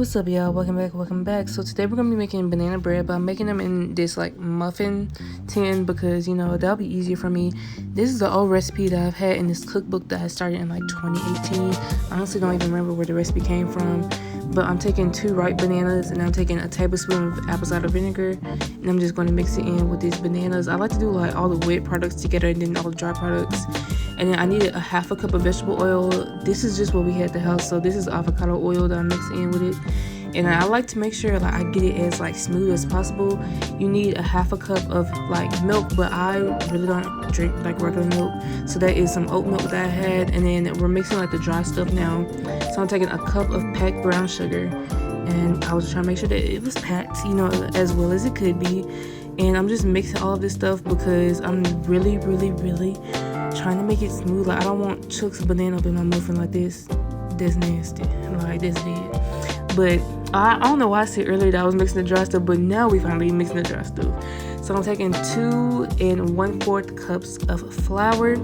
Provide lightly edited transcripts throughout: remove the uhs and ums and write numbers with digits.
What's up, y'all? Welcome back. So today we're gonna be making banana bread, but I'm making them in this like muffin tin because that'll be easier for me. This is the old recipe that I've had in this cookbook that I started in like 2018. I honestly don't even remember where the recipe came from, but I'm taking 2 ripe bananas and I'm taking a tablespoon of apple cider vinegar and I'm just going to mix it in with these bananas. I like to do like all the wet products together and then all the dry products. And then I needed a half a cup of vegetable oil. This is just what we had at the house, so this is avocado oil that I'm mixing in with it. And I like to make sure like I get it as like smooth as possible. You need a half a cup of like milk, but I really don't drink like regular milk, so that is some oat milk that I had. And then we're mixing like the dry stuff now, so I'm taking a cup of packed brown sugar, and I was trying to make sure that it was packed as well as it could be. And I'm just mixing all of this stuff because I'm really trying to make it smooth. Like I don't want chunks of banana up in my muffin like this. That's nasty. Like this did. But I don't know why I said earlier that I was mixing the dry stuff, but now we finally mixing the dry stuff. So I'm taking 2 1/4 cups of flour,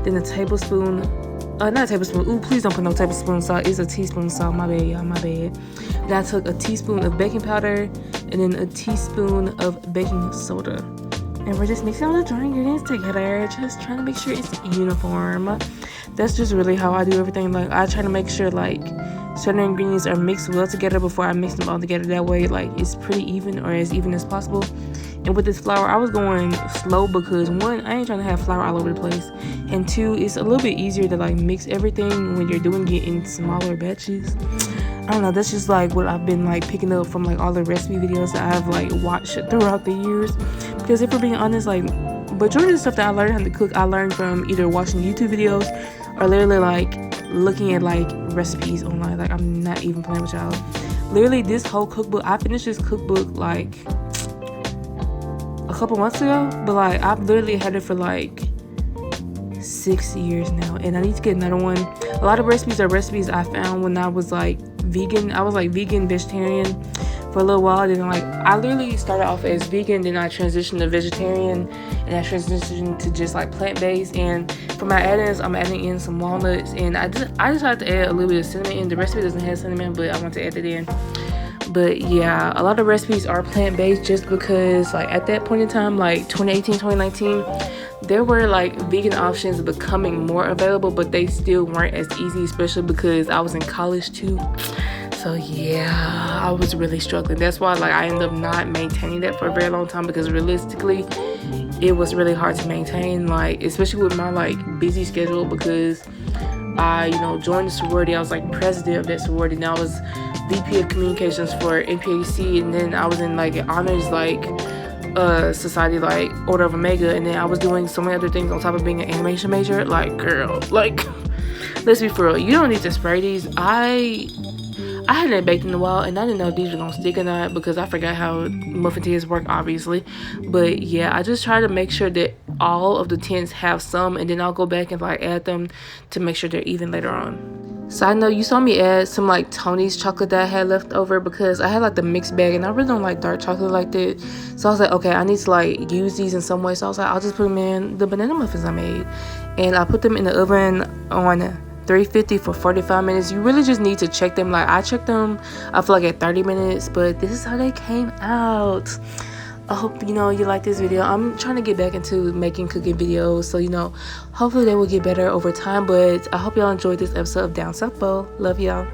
then a tablespoon, not a tablespoon, ooh, please don't put no tablespoon salt, it's a teaspoon salt, my bad, y'all, my bad. Then I took a teaspoon of baking powder, and then a teaspoon of baking soda. And we're just mixing all the dry ingredients together, just trying to make sure it's uniform. That's just really how I do everything. Like I try to make sure like certain ingredients are mixed well together before I mix them all together. That way like it's pretty even, or as even as possible. And with this flour, I was going slow because 1, I ain't trying to have flour all over the place, and 2, it's a little bit easier to like mix everything when you're doing it in smaller batches. I don't know, that's just like what I've been like picking up from like all the recipe videos that I've like watched throughout the years. Because if we're being honest, like majority of the stuff that I learned how to cook, I learned from either watching YouTube videos or literally like looking at like recipes online. Like I'm not even playing with y'all. Literally this whole cookbook, I finished this cookbook like a couple months ago, but like I've literally had it for like 6 years now, and I need to get another one. A lot of recipes are recipes I found when I was like vegan. I was like vegan, vegetarian for a little while. Then like I literally started off as vegan, then I transitioned to vegetarian, and I transitioned to just like plant-based. And for my add-ins, I'm adding in some walnuts, and I decided to add a little bit of cinnamon in. The recipe doesn't have cinnamon, but I want to add it in. But yeah, a lot of recipes are plant-based just because like at that point in time, like 2018, 2019, there were like vegan options becoming more available, but they still weren't as easy, especially because I was in college too. So yeah, I was really struggling. That's why like I ended up not maintaining that for a very long time, because realistically it was really hard to maintain, like especially with my like busy schedule, because I joined the sorority. I was like president of that sorority, and I was VP of communications for NPAC, and then I was in like honors like society like Order of Omega, and then I was doing so many other things on top of being an animation major. Like girl, like let's be for real, you don't need to spray these. I hadn't baked in a while, and I didn't know if these were gonna stick or not because I forgot how muffin tins work, obviously. But yeah, I just try to make sure that all of the tins have some, and then I'll go back and like add them to make sure they're even later on. So I know you saw me add some like Tony's chocolate that I had left over, because I had like the mixed bag and I really don't like dark chocolate like that. So I was like, okay, I need to like use these in some way. So I was like, I'll just put them in the banana muffins I made, and I put them in the oven on 350 for 45 minutes. You really just need to check them. Like I checked them, I feel like at 30 minutes, but this is how they came out. I hope you like this video. I'm trying to get back into making cooking videos, so hopefully they will get better over time. But I hope y'all enjoyed this episode of Down South Bowl. Love y'all.